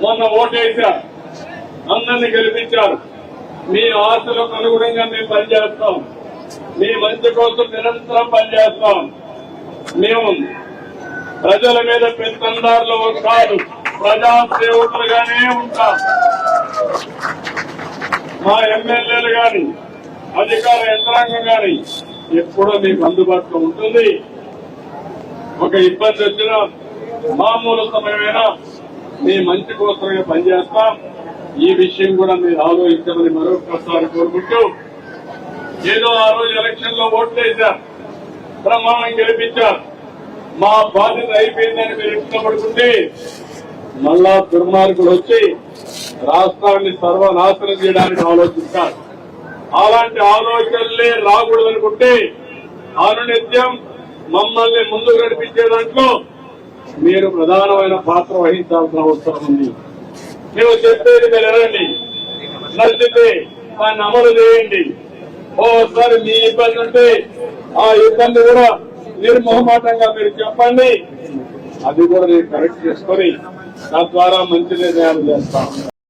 మొన్న ఓటేశారు, అందరినీ గెలిపించారు. మీ ఆశలకు అనుగుణంగా మేము పనిచేస్తాం. మీ మంచి కోసం నిరంతరం పనిచేస్తాం. మేము ప్రజల మీద పెత్తందారులు కాదు, ప్రజాసేవకులుగానే ఉంటాం. మా ఎమ్మెల్యేలు గాని అధికార యంత్రాంగం గాని ఎప్పుడూ మీకు అందుబాటులో ఉంటుంది. ఒక ఇబ్బంది వచ్చినా మామూలు సమయమైనా మీ మంచి కోసమే పనిచేస్తాం. ఈ విషయం కూడా మీరు ఆలోచించమని మరొకసారి కోరుకుంటూ, ఏదో ఆ రోజు ఎలక్షన్ లో ఓట్లు వేశారు, ప్రమాణం గెలిపించారు, మా బాధ్యత అయిపోయిందని మీరు ఇష్టపడుతుంటే మళ్ళా దుర్మార్గులు వచ్చి రాష్ట్రాన్ని సర్వనాశనం చేయడానికి ఆలోచిస్తారు. అలాంటి ఆలోచనలే రాకూడదనుకుంటే అనునిత్యం మమ్మల్ని ముందు నడిపించే దాంట్లో మీరు ప్రధానమైన పాత్ర వహించాల్సిన అవసరం ఉంది. మేము చెప్పేది మీరు ఎరండి, నచ్చితే దాన్ని అమలు చేయండి. ఓసారి మీ ఇబ్బంది ఉంటే ఆ ఇబ్బంది కూడా నిర్మోహమాటంగా మీరు చెప్పండి. అది కూడా నేను కరెక్ట్ చేసుకొని తద్వారా మంచి నిర్ణయాలు చేస్తాం.